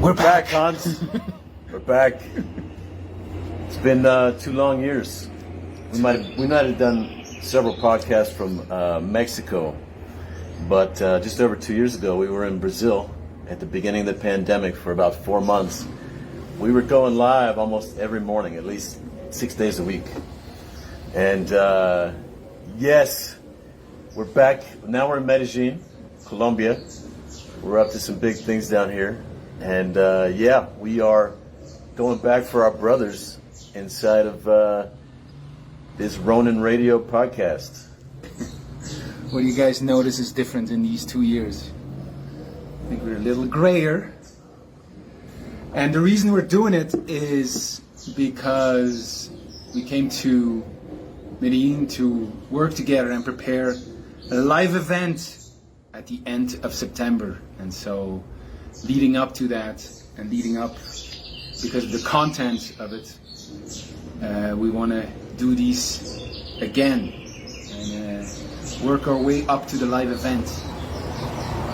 We're back. Hans. We're back. It's been 2 long years. We might have done several podcasts from Mexico, but just over 2 years ago, we were in Brazil at the beginning of the pandemic for about 4 months. We were going live almost every morning, at least 6 days a week. And yes, we're back. Now we're in Medellín, Colombia. We're up to some big things down here. And yeah, we are going back for our brothers inside of this Ronin Radio podcast. What do you guys notice is different in these 2 years? I think we're a little grayer. And the reason we're doing it is because we came to Medellín to work together and prepare a live event at the end of September. And so leading up to that and leading up because of the content of it, we want to do these again and work our way up to the live event.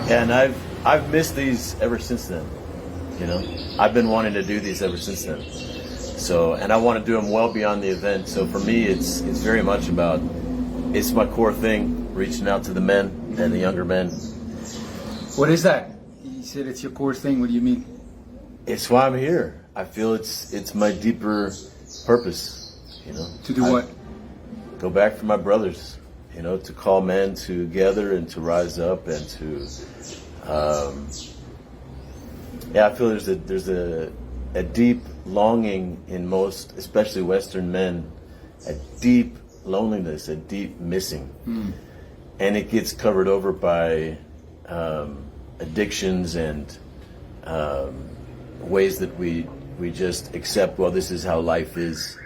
And I've missed these ever since then. You know, I've been wanting to do these ever since then. So, and I want to do them well beyond the event. So for me, it's very much about, it's my core thing, reaching out to the men and the younger men. What is that? You said it's your core thing. What do you mean? It's why I'm here. I feel it's my deeper purpose, you know. To do what? Go back for my brothers, you know, to call men together and to rise up and to, yeah, I feel there's a deep longing in most, especially Western men, a deep loneliness, a deep missing. And it gets covered over by addictions and ways that we just accept, well, this is how life is.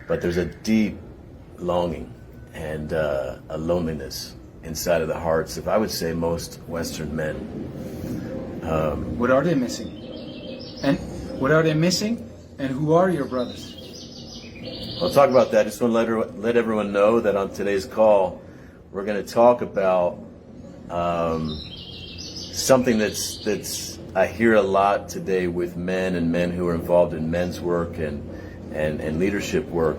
But there's a deep longing and a loneliness inside of the hearts of, I would say, most Western men. What are they missing? And what are they missing? And who are your brothers? I'll talk about that. I just want to let everyone know that on today's call, we're going to talk about something that's I hear a lot today with men and men who are involved in men's work and leadership work,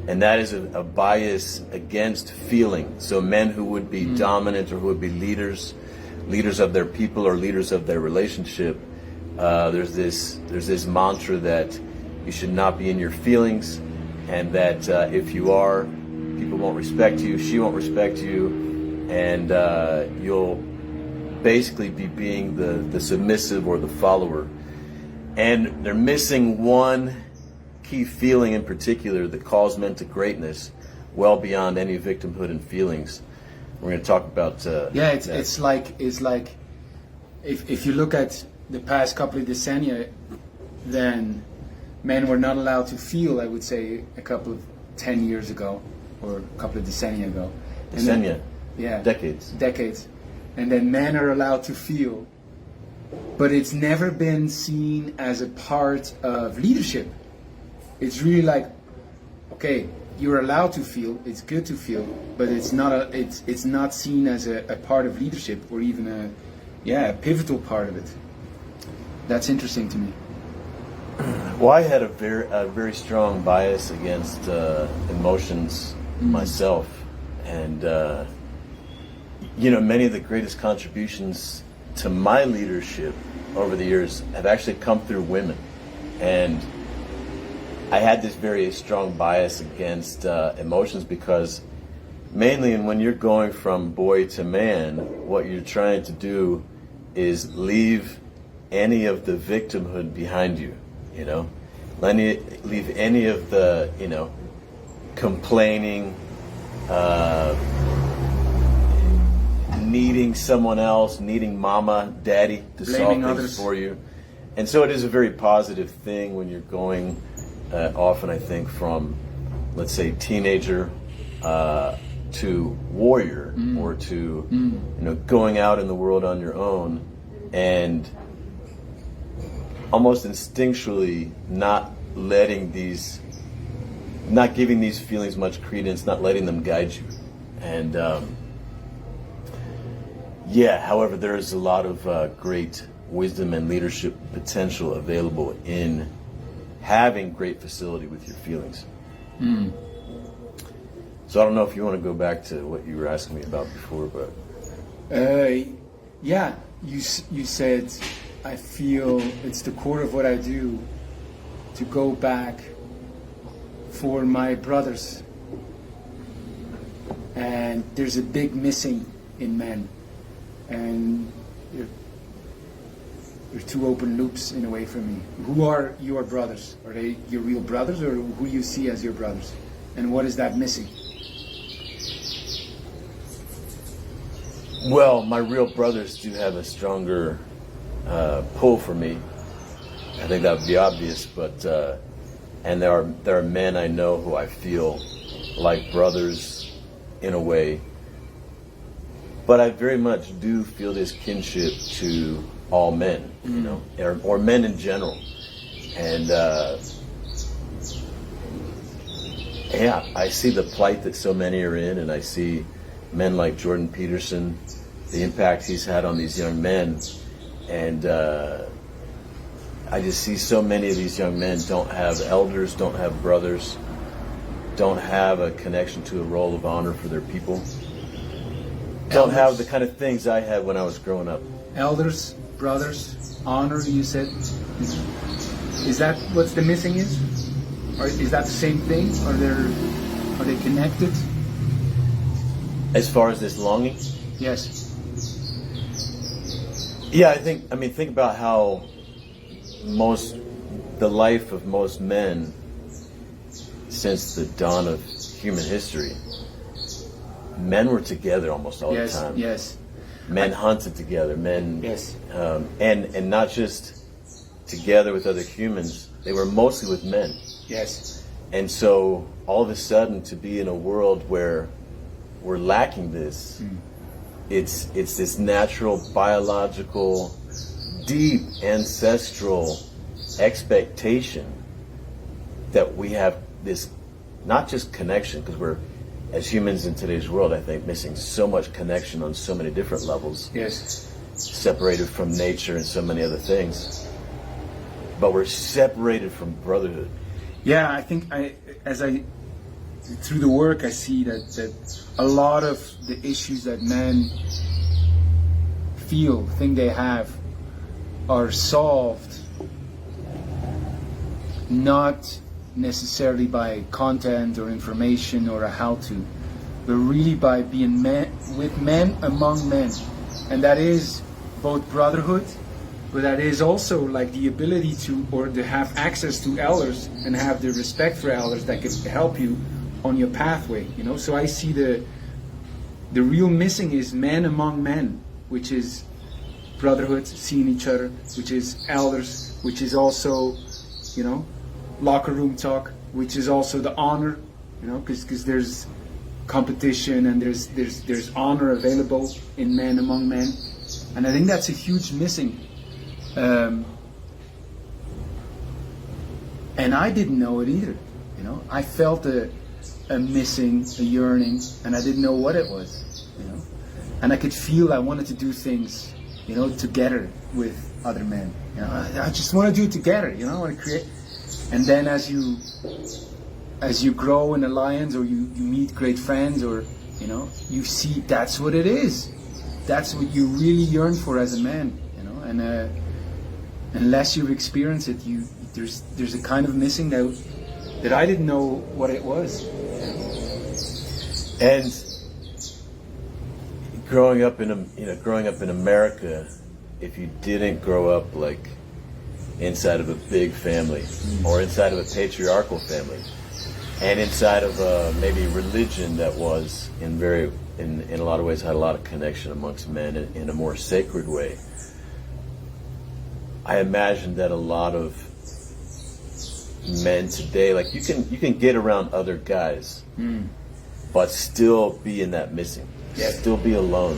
and that is a bias against feeling. So men who would be dominant or who would be leaders of their people or leaders of their relationship, there's this mantra that you should not be in your feelings, and that if you are, people won't respect you, she won't respect you, and you'll basically be being the submissive or the follower. And they're missing one key feeling in particular that calls men to greatness well beyond any victimhood and feelings. We're going to talk about it's like if you look at the past couple of decennia, then men were not allowed to feel, I would say, a couple of 10 years ago or a couple of decennia ago. Decades. And then men are allowed to feel, but it's never been seen as a part of leadership. It's really like, okay, you're allowed to feel, it's good to feel, but it's not seen as a part of leadership or even a pivotal part of it. That's interesting to me. Well, I had a very strong bias against emotions myself, and you know, many of the greatest contributions to my leadership over the years have actually come through women, and I had this very strong bias against emotions because mainly when you're going from boy to man, what you're trying to do is leave any of the victimhood behind you, you know, leave any of the, you know, complaining, needing someone else, needing mama, daddy to blaming solve things for you. And so it is a very positive thing when you're going often, I think, from, let's say, teenager to warrior or to, you know, going out in the world on your own and almost instinctually not giving these feelings much credence, not letting them guide you. And however, there is a lot of great wisdom and leadership potential available in having great facility with your feelings. So I don't know if you want to go back to what you were asking me about before, but yeah, you said I feel it's the core of what I do to go back for my brothers, and there's a big missing in men, and there are two open loops in a way for me. Who are your brothers? Are they your real brothers, or who you see as your brothers? And what is that missing? well, my real brothers do have a stronger pull for me. I think that would be obvious, but and there are men I know who I feel like brothers in a way, but I very much do feel this kinship to all men, you know, or men in general, and yeah, I see the plight that so many are in, and I see men like Jordan Peterson, the impact he's had on these young men, and I just see so many of these young men don't have elders, don't have brothers, don't have a connection to a role of honor for their people, don't have the kind of things I had when I was growing up. Elders, brothers, honor, you said. Is that what the missing is? Or is that the same thing? Are they connected? As far as this longing? Yes. Yeah, think about how the life of most men since the dawn of human history, men were together almost all the time. Yes. Men hunted together, men, Yes. And not just together with other humans, they were mostly with men. Yes. And so all of a sudden to be in a world where we're lacking this, it's this natural, biological, deep ancestral expectation that we have this, not just connection, because we're, as humans in today's world, I think, missing so much connection on so many different levels. Yes. Separated from nature and so many other things. But we're separated from brotherhood. Yeah, I think through the work I see that a lot of the issues that men think they have are solved not necessarily by content or information or a how-to, but really by being with men among men. And that is both brotherhood, but that is also like the ability to have access to elders and have the respect for elders that could help you on your pathway, you know. So I see the real missing is men among men, which is brotherhood, seeing each other, which is elders, which is also, you know, locker room talk, which is also the honor, you know, because there's competition and there's honor available in men among men, and I think that's a huge missing. And I didn't know it either, you know. I felt a missing, a yearning, and I didn't know what it was, you know. And I could feel I wanted to do things, you know, together with other men. You know, I just want to do it together, you know. I want to create. And then as you grow in alliance, or you meet great friends, or, you know, you see that's what it is. That's what you really yearn for as a man, you know. And unless you experience it, there's a kind of missing that I didn't know what it was. And growing up in America, if you didn't grow up like inside of a big family, or inside of a patriarchal family, and inside of maybe religion that was in a lot of ways had a lot of connection amongst men in a more sacred way, I imagine that a lot of men today, like you can get around other guys, but still be in that missing, still be alone,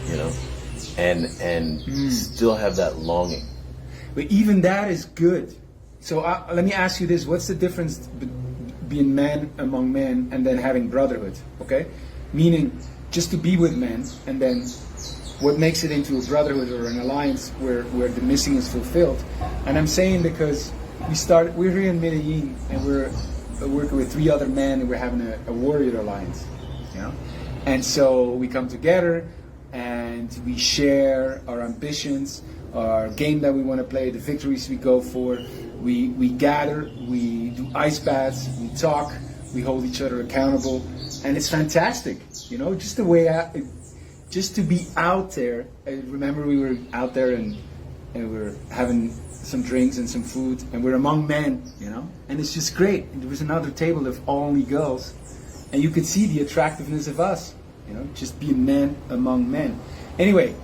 you know, and still have that longing. But even that is good. So let me ask you this: what's the difference being men among men and then having brotherhood? Okay, meaning just to be with men and then what makes it into a brotherhood or an alliance where the missing is fulfilled. And I'm saying because we're here in Medellín, and we're working with 3 other men, and we're having a warrior alliance, you know. And so we come together and we share our ambitions, our game that we want to play, the victories we go for. We gather, we do ice baths, we talk, we hold each other accountable, and it's fantastic, you know. Just the way just to be out there. I remember we were out there and we were having some drinks and some food, and we're among men, you know, and it's just great. And there was another table of only girls, and you could see the attractiveness of us, you know, just being men among men. Anyway,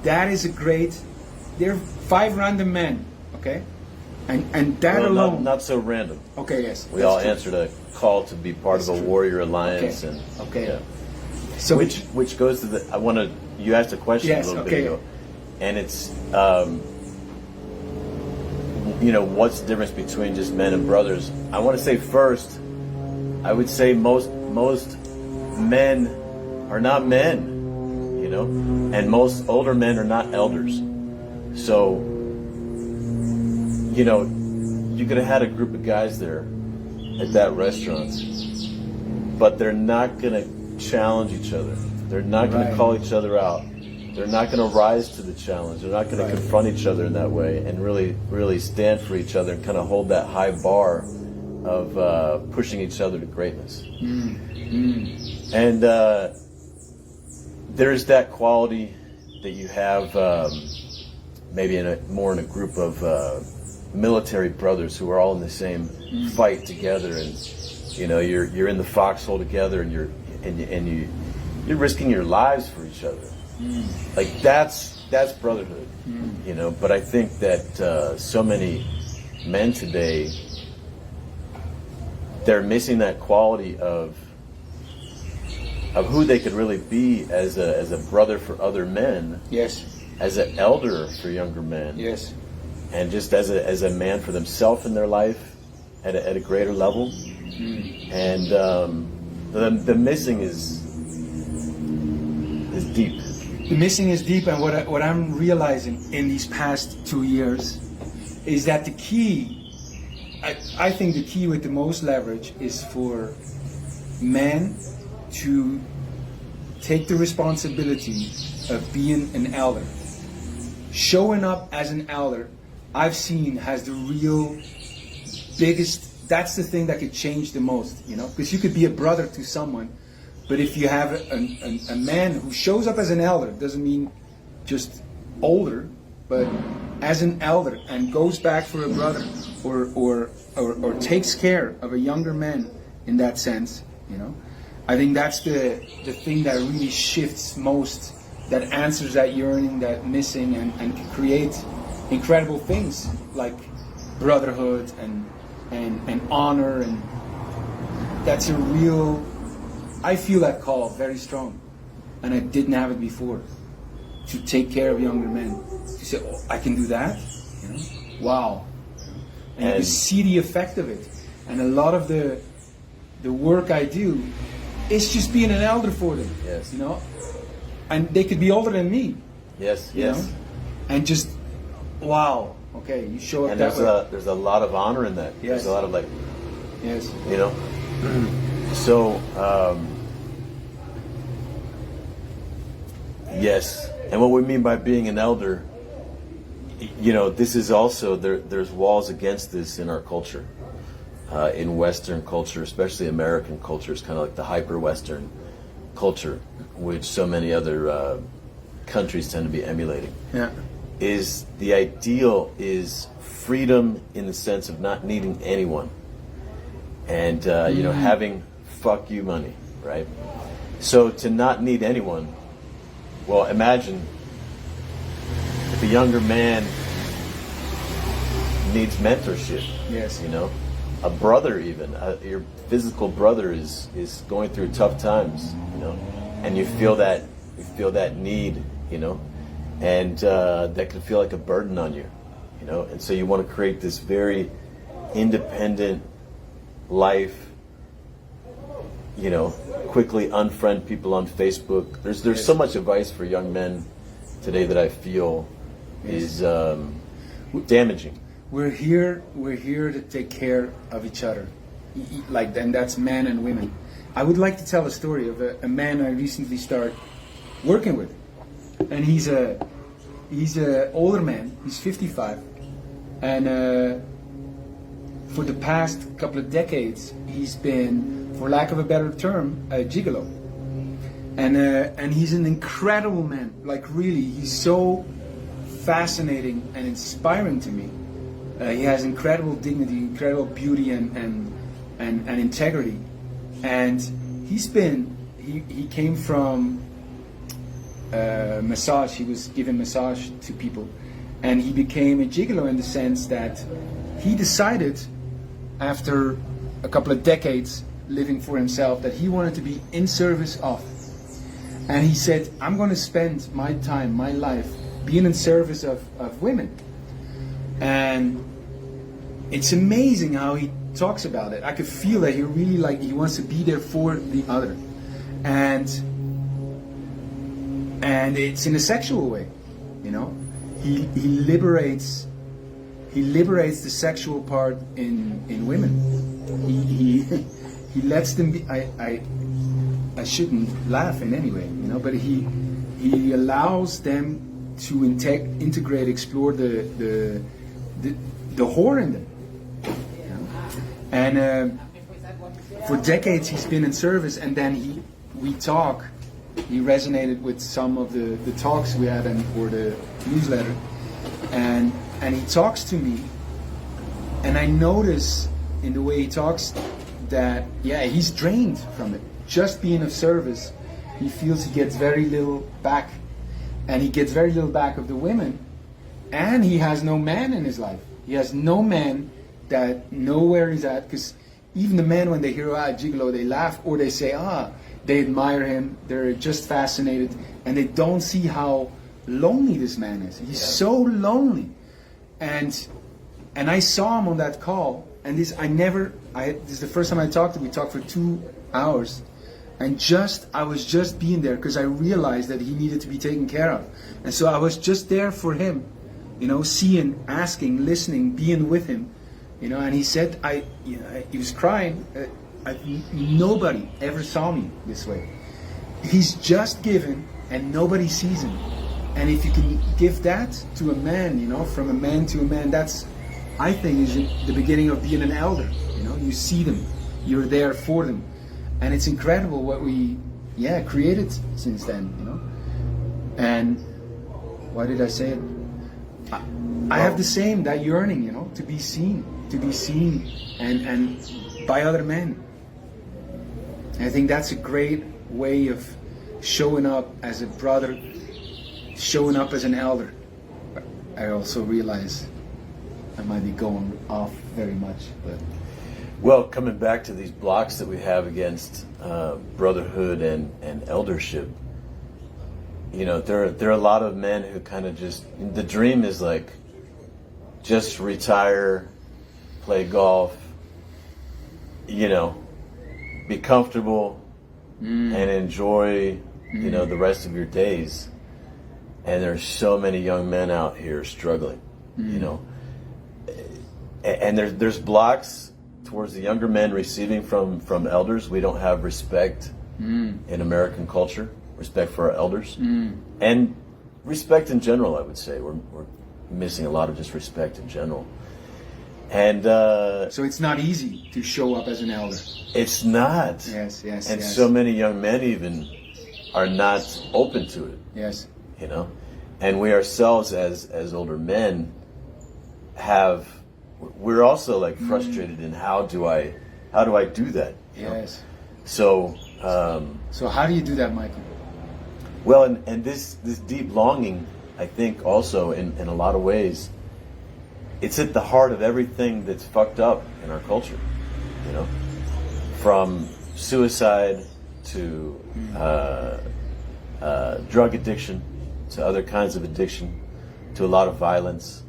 that is a great. There are 5 random men, okay, and that well, alone. Not so random. Okay, yes. We all answered a call to be part That's of a true. warrior alliance, Okay. and Okay. yeah. So which goes to the. You asked a question Yes, a little okay. bit ago, and it's you know, what's the difference between just men and brothers? I want to say first, I would say most men are not men, you know, and most older men are not elders. So, you know, you could have had a group of guys there at that restaurant, but they're not going to challenge each other. They're not going to call each other out. They're not going to rise to the challenge. They're not going to confront each other in that way and really stand for each other and kind of hold that high bar of pushing each other to greatness. And there's that quality that you have maybe more in a group of military brothers who are all in the same fight together, and you know you're in the foxhole together, and you're risking your lives for each other. Like that's brotherhood, you know. But I think that so many men today, they're missing that quality of who they could really be as a brother for other men. yes, As an elder for younger men. yes, And just as a man for themselves in their life at a greater level. And the missing is deep. the missing is deep, and what I'm realizing in these past 2 years is that the key, I think the key with the most leverage is for men to take the responsibility of being an elder. Showing up as an elder, I've seen, has the real biggest, that's the thing that could change the most, you know, because you could be a brother to someone, but if you have a man who shows up as an elder, doesn't mean just older, but as an elder and goes back for a brother, or takes care of a younger man in that sense, you know, I think that's the thing that really shifts most, that answers that yearning, that missing, and can create incredible things like brotherhood and honor, and that's a real. I feel that call very strong, and I didn't have it before. To take care of younger men, to say, "Oh, I can do that," you know? Wow, and you can see the effect of it. And a lot of the work I do is just being an elder for them. Yes. You know, and they could be older than me. Yes, You yes. know? And just, wow, okay, you show up And that way. there's a lot of honor in that. Yes. There's a lot of Yes. you know. So, yes. And what we mean by being an elder, you know, this is also, there's walls against this in our culture. In Western culture, especially American culture, is kind of like the hyper-Western culture, which so many other countries tend to be emulating. Yeah. Is the ideal is freedom in the sense of not needing anyone, and you know, having fuck you money, right? So to not need anyone, well, imagine if a younger man needs mentorship. Yes. You know, a brother, even your physical brother is going through tough times, you know, and you feel that need, you know, and that can feel like a burden on you, you know, and so you want to create this very independent life, you know, quickly unfriend people on Facebook. There's so much advice for young men today that I feel is damaging. We're here to take care of each other, and that's men and women. I would like to tell a story of a man I recently started working with, and he's a older man. He's 55, and for the past couple of decades, he's been, for lack of a better term, a gigolo. And he's an incredible man. Like really, he's so fascinating and inspiring to me. He has incredible dignity, incredible beauty, and integrity. And he came from massage. He was giving massage to people, and he became a gigolo in the sense that he decided, after a couple of decades living for himself, that he wanted to be in service of. And he said, I'm going to spend my time, my life, being in service of women. And it's amazing how he talks about it. I could feel that he really he wants to be there for the other. And it's in a sexual way, you know. He liberates the sexual part in women. He lets them be. I shouldn't laugh in any way, you know, but he allows them to integrate, explore the whore in them. You know? And for decades he's been in service, and then we talk. He resonated with some of the talks we had or the newsletter, and he talks to me, and I notice in the way he talks that he's drained from it. Just being of service, he feels he gets very little back, and he gets very little back of the women, and he has no man in his life. He has no man that know where he's at, because even the men, when they hear gigolo, they laugh, or they say they admire him, they're just fascinated, and they don't see how lonely this man is. He's so lonely. And I saw him on that call, and this is the first time I talked to him. We talked for 2 hours, and I was just being there because I realized that he needed to be taken care of. And so I was just there for him, you know, seeing, asking, listening, being with him, you know. And he said, he was crying. Nobody ever saw me this way. He's just given, and nobody sees him. And if you can give that to a man, you know, from a man to a man, that's, I think, is the beginning of being an elder. You know, you see them, you're there for them, and it's incredible what we, created since then. You know, and why did I say it? I have the same, that yearning, you know, to be seen, and by other men. And I think that's a great way of showing up as a brother, showing up as an elder. But I also realize I might be going off very much, but. Well, coming back to these blocks that we have against brotherhood and eldership, you know, there are a lot of men who kind of the dream is like, just retire, play golf, you know, be comfortable and enjoy, you know, the rest of your days. And there's so many young men out here struggling, you know, and there's blocks towards the younger men receiving from elders. We don't have respect in American culture, respect for our elders, and respect in general. I would say we're missing a lot of just respect in general. And so it's not easy to show up as an elder. It's not. Yes. And so many young men even are not open to it. Yes. You know, and we ourselves as older men we're also like frustrated in how do I do that? Yes. So how do you do that, Michael? Well, and this deep longing, I think also in a lot of ways, it's at the heart of everything that's fucked up in our culture, you know, from suicide to drug addiction to other kinds of addiction to a lot of violence,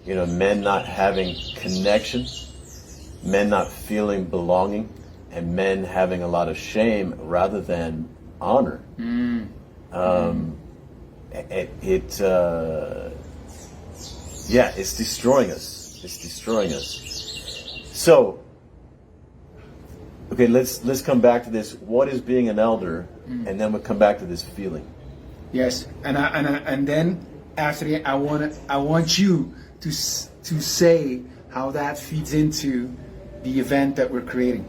you know, men not having connection, men not feeling belonging, and men having a lot of shame rather than honor. It's destroying us. It's destroying us. So, okay, let's come back to this. What is being an elder? And then we'll come back to this feeling. Yes, and then after that, I want you to say how that feeds into the event that we're creating.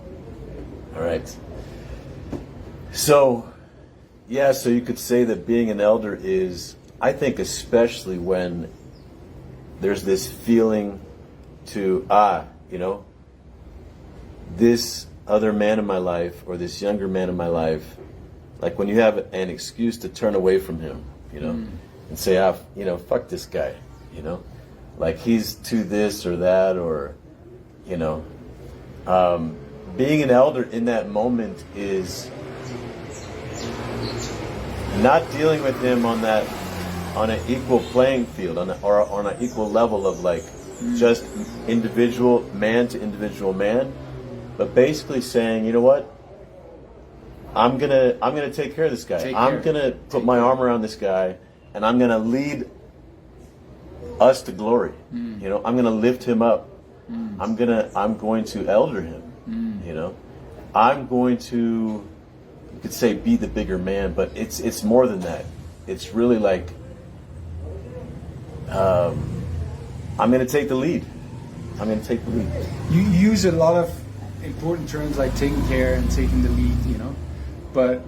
All right. So you could say that being an elder is, I think, especially when there's this feeling to, this other man in my life or this younger man in my life, like when you have an excuse to turn away from him, and say, fuck this guy, like he's to this or that, or, being an elder in that moment is not dealing with him on an equal playing field, or on an equal level of like just individual man to individual man, but basically saying, you know what, I'm gonna take care of this guy. I'm gonna put my arm around this guy, and I'm gonna lead us to glory. I'm gonna lift him up. I'm going to elder him. I'm going to, you could say, be the bigger man, but it's more than that. It's really like, I'm going to take the lead. I'm going to take the lead. You use a lot of important terms like taking care and taking the lead, but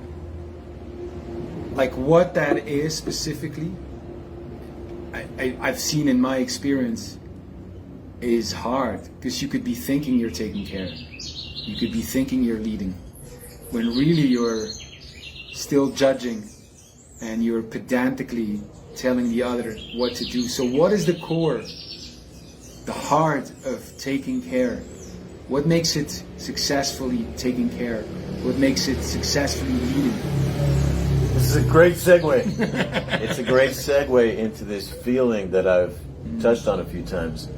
like what that is specifically, I've seen in my experience is hard, because you could be thinking you're taking care. You could be thinking you're leading, when really you're still judging and you're pedantically telling the other what to do. So what is the core, the heart of taking care? What makes it successfully taking care? What makes it successfully leading? This is a great segue. It's a great segue into this feeling that I've touched on a few times.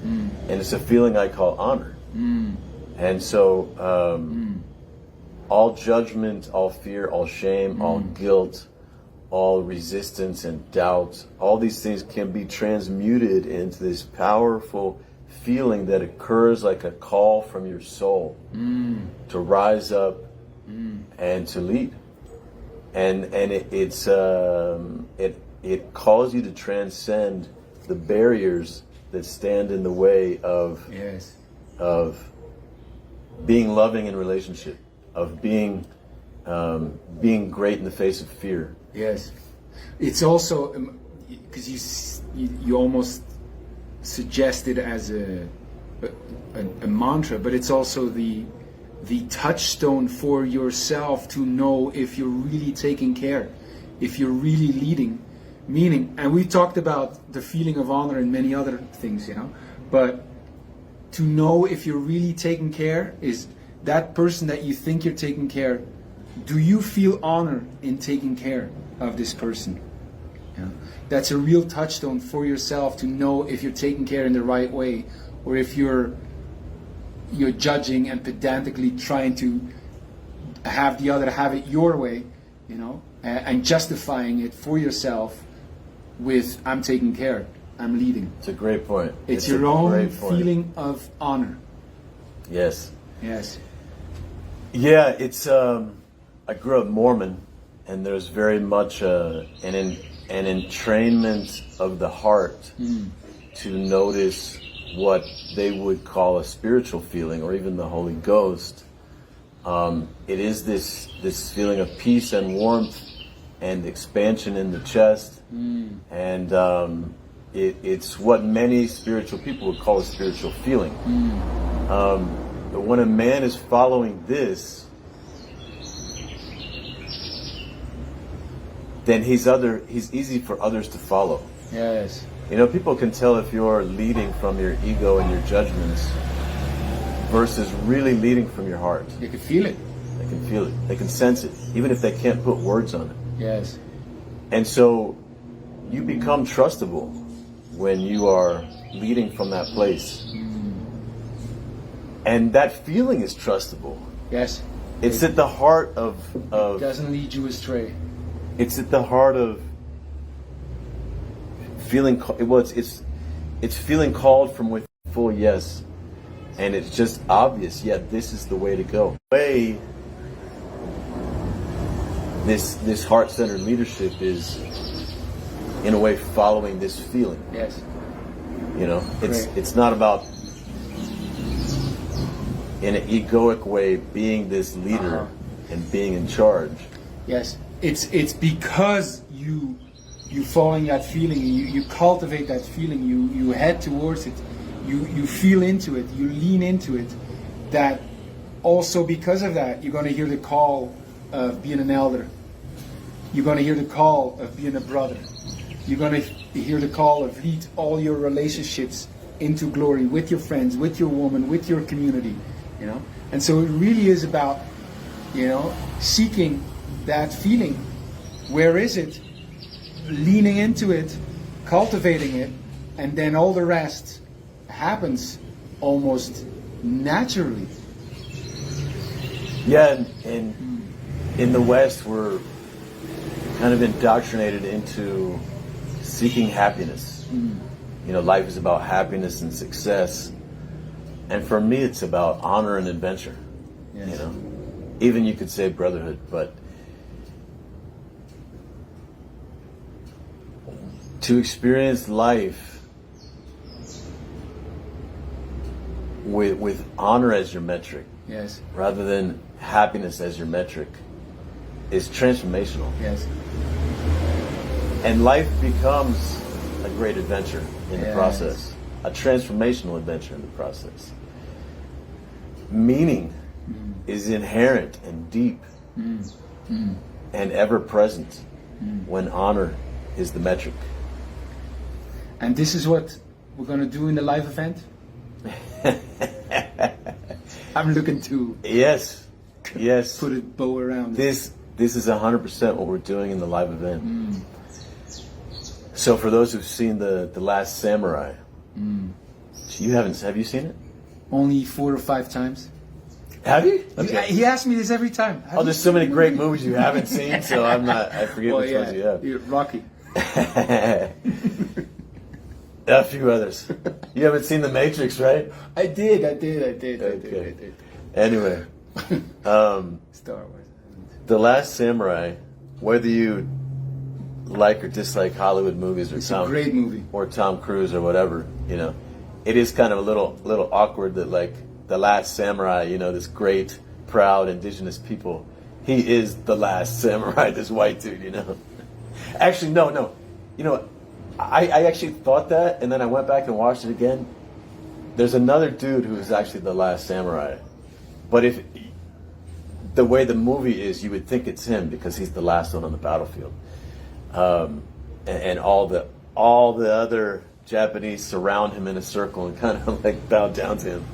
And it's a feeling I call honor. And so all judgment, all fear, all shame, all guilt, all resistance and doubt, all these things can be transmuted into this powerful feeling that occurs like a call from your soul to rise up and to lead. And it calls you to transcend the barriers that stand in the way of being loving in relationship, of being great in the face of fear. Yes, it's also because you almost suggest it as a mantra, but it's also the touchstone for yourself to know if you're really taking care, if you're really leading. Meaning, and we talked about the feeling of honor and many other things, but to know if you're really taking care is that person that you think you're taking care. Do you feel honor in taking care of this person? That's a real touchstone for yourself to know if you're taking care in the right way, or if you're judging and pedantically trying to have the other have it your way, and justifying it for yourself with I'm taking care, I'm leading. It's a great point. It's your own feeling of honor. Yes. Yes. Yeah, it's I grew up Mormon, and there's very much an entrainment of the heart to notice what they would call a spiritual feeling, or even the Holy Ghost. It is this feeling of peace and warmth and expansion in the chest, and it's what many spiritual people would call a spiritual feeling. But when a man is following this, then he's easy for others to follow. Yes. People can tell if you're leading from your ego and your judgments versus really leading from your heart. You can feel it. They can feel it. They can sense it, even if they can't put words on it. Yes. And so you become trustable when you are leading from that place. And that feeling is trustable. Yes. It's at the heart of doesn't lead you astray. It's at the heart of feeling. Well, it's feeling called from with full yes, and it's just obvious. Yeah, this is the way to go. This heart-centered leadership is, in a way, following this feeling. Yes. You know, Great. it's not about, in an egoic way, being this leader and being in charge. Yes. It's because you following that feeling, you cultivate that feeling, you head towards it, you feel into it, you lean into it, that also because of that you're going to hear the call of being an elder. You're going to hear the call of being a brother. You're going to hear the call of lead all your relationships into glory with your friends, with your woman, with your community, you know. And so it really is about, you know, seeking that feeling. Where is it? Leaning into it, cultivating it, and then all the rest happens almost naturally. Yeah, and in the West, we're kind of indoctrinated into seeking happiness. You know, life is about happiness and success. And for me, it's about honor and adventure. Yes. You know, even you could say brotherhood, but to experience life with honor as your metric, Yes. rather than happiness as your metric, is transformational. Yes. And life becomes a great adventure in the Yes. process, a transformational adventure in the process. Meaning is inherent and deep and ever present when honor is the metric. And this is what we're going to do in the live event. I'm looking to Yes. put a bow around it. This is 100% what we're doing in the live event. So for those who've seen the Last Samurai, have you seen it? Only 4 or 5 times. Have you? Okay. He asks me this every time. Oh, there's so many great movies you haven't seen, so I forget which ones you have. Rocky. A few others. You haven't seen The Matrix, right? I did. Okay. Anyway, Star Wars. The Last Samurai, whether you like or dislike Hollywood movies or It's a great movie. or Tom Cruise or whatever, you know, it is kind of a little awkward that, like, the Last Samurai, you know, this great, proud indigenous people, he is the last samurai, this white dude, you know. Actually, no. You know, I actually thought that, and then I went back and watched it again. There's another dude who is actually the last samurai. But if the way the movie is, you would think it's him because he's the last one on the battlefield. And all the other Japanese surround him in a circle and kind of like bow down to him.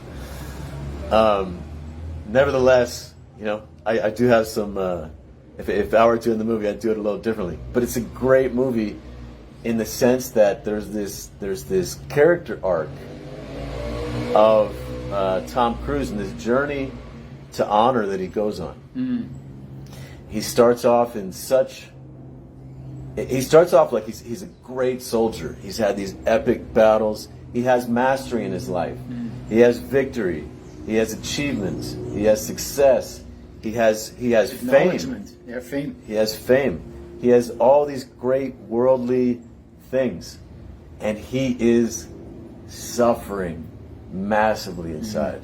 Nevertheless, you know, I do have some. If I were doing the movie, I'd do it a little differently. But it's a great movie in the sense that there's this character arc of Tom Cruise and this journey to honor that he goes on. He starts off like he's a great soldier. He's had these epic battles. He has mastery in his life. He has victory. He has achievements. He has success. He has fame. Yeah, fame. He has fame. He has all these great worldly things. And he is suffering massively inside.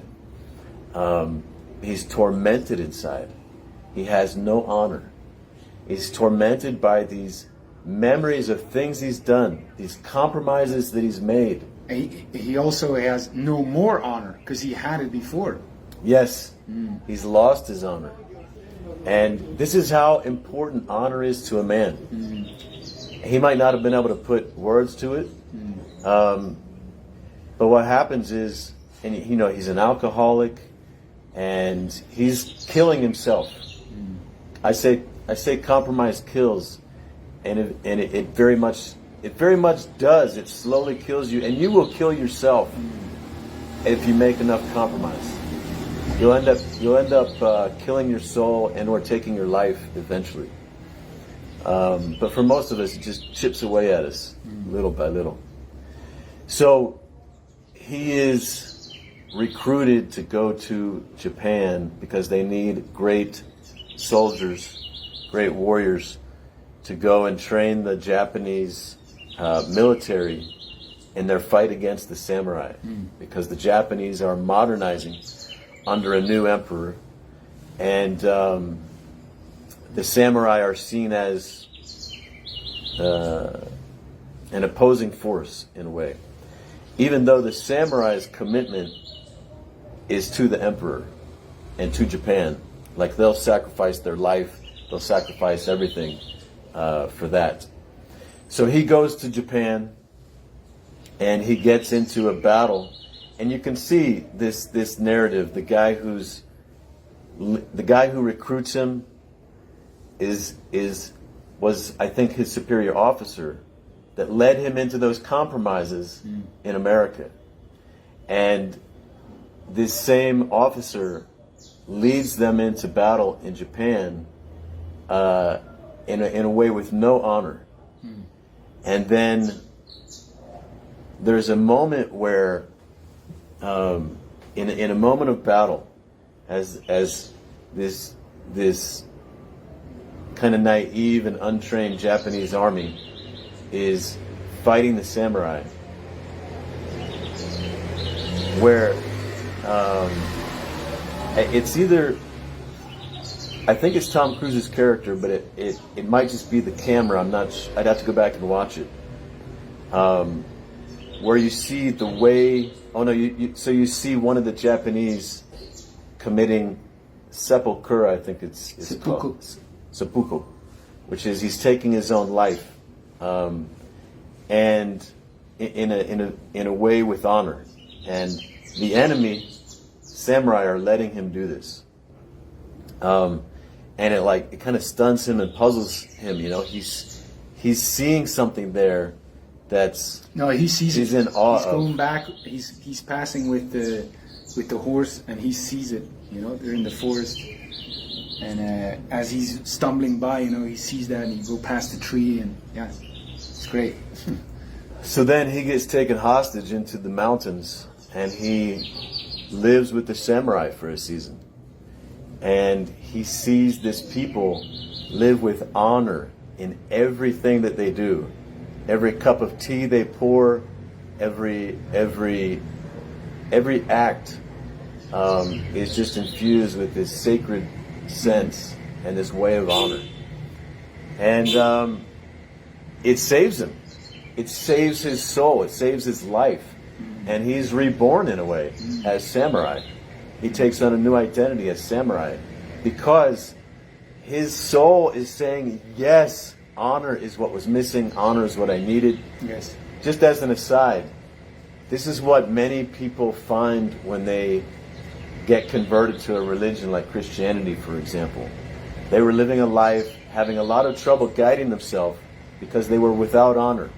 He's tormented inside. He has no honor. He's tormented by these memories of things he's done, these compromises that he's made. He also has no more honor because he had it before. Yes, he's lost his honor. And this is how important honor is to a man. He might not have been able to put words to it, but what happens is, and you know, he's an alcoholic, and he's killing himself. I say compromise kills, and it very much does. It slowly kills you, and you will kill yourself if you make enough compromise. you'll end up killing your soul and or taking your life eventually. But for most of us, it just chips away at us little by little. So he is recruited to go to Japan because they need great soldiers, great warriors, to go and train the Japanese military in their fight against the samurai, because the Japanese are modernizing under a new emperor, and the samurai are seen as an opposing force in a way, even though the samurai's commitment is to the emperor and to Japan. Like, they'll sacrifice their life, they'll sacrifice everything for that. So he goes to Japan and he gets into a battle, and you can see this narrative. The guy who recruits him was I think his superior officer that led him into those compromises in America. And this same officer leads them into battle in Japan in a way with no honor. And then there's a moment where, in a moment of battle, as this kind of naive and untrained Japanese army is fighting the samurai, where it's either, I think it's Tom Cruise's character, but it might just be the camera. I'm not. I'd have to go back and watch it. Where you see the way. Oh no! So you see one of the Japanese committing seppuku. I think it's seppuku. Seppuku, which is he's taking his own life, and in a way with honor. And the enemy samurai are letting him do this. And it kind of stuns him and puzzles him. You know, he's seeing something there that's he sees he's it. in awe. He's going back. He's passing with the horse, and he sees it. You know, they're in the forest, and as he's stumbling by, you know, he sees that, and he go past the tree, and yeah, it's great. So then he gets taken hostage into the mountains, and he lives with the samurai for a season. And he sees this people live with honor in everything that they do. Every cup of tea they pour, every act is just infused with this sacred sense and this way of honor. And it saves him. It saves his soul. It saves his life. And he's reborn in a way as samurai. He takes on a new identity as samurai because his soul is saying, yes, honor is what was missing. Honor is what I needed. Yes. Just as an aside, this is what many people find when they get converted to a religion like Christianity, for example. They were living a life, having a lot of trouble guiding themselves because they were without honor.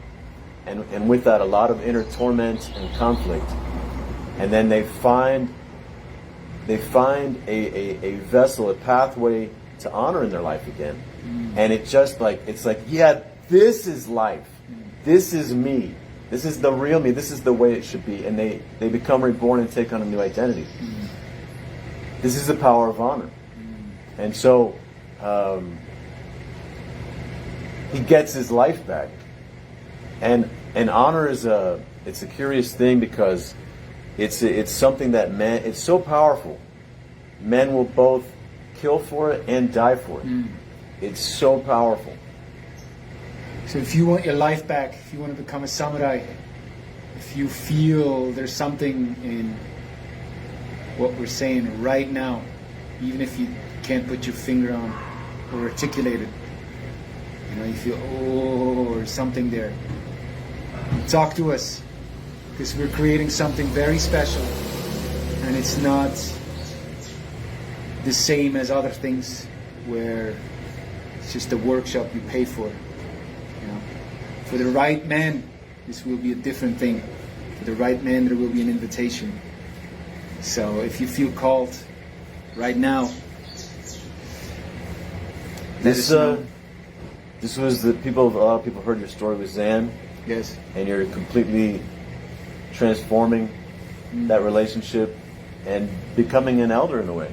And with that, a lot of inner torment and conflict. And then they find a vessel, a pathway to honor in their life again. And it's like, yeah, this is life. This is me. This is the real me. This is the way it should be. And they become reborn and take on a new identity. This is the power of honor. And so he gets his life back. And honor is it's a curious thing because it's something that it's so powerful. Men will both kill for it and die for it. It's so powerful. So if you want your life back, if you want to become a samurai, if you feel there's something in what we're saying right now, even if you can't put your finger on or articulate it, you know, you feel, or something there, talk to us, because we're creating something very special, and it's not the same as other things where it's just a workshop you pay for. You know, for the right man, this will be a different thing. For the right man, there will be an invitation. So if you feel called, right now. This was a lot of people heard your story with Zan. Yes. And you're completely transforming that relationship and becoming an elder in a way.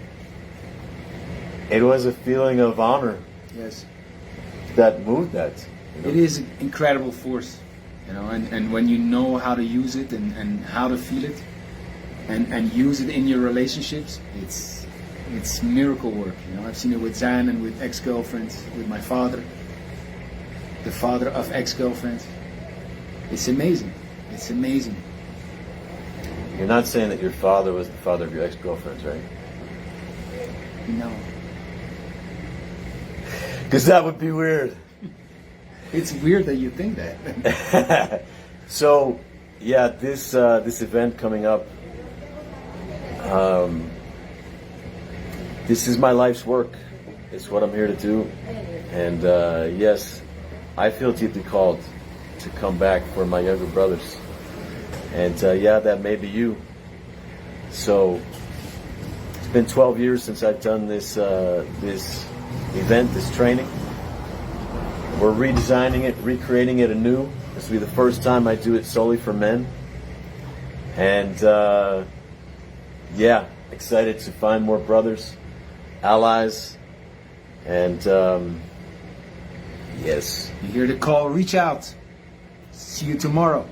It was a feeling of honor. Yes. That moved that. It is an incredible force, and when you know how to use it and how to feel it and use it in your relationships, it's miracle work. I've seen it with Zan and with ex-girlfriends, with my father, the father of ex-girlfriends. It's amazing. It's amazing. You're not saying that your father was the father of your ex-girlfriends, right? No. Because that would be weird. It's weird that you think that. So, yeah, this event coming up, this is my life's work. It's what I'm here to do. And yes, I feel deeply called to come back for my younger brothers. And yeah, that may be you. So, it's been 12 years since I've done this event, this training. We're redesigning it, recreating it anew. This will be the first time I do it solely for men. And yeah, excited to find more brothers, allies, and yes. You hear the call, reach out. See you tomorrow.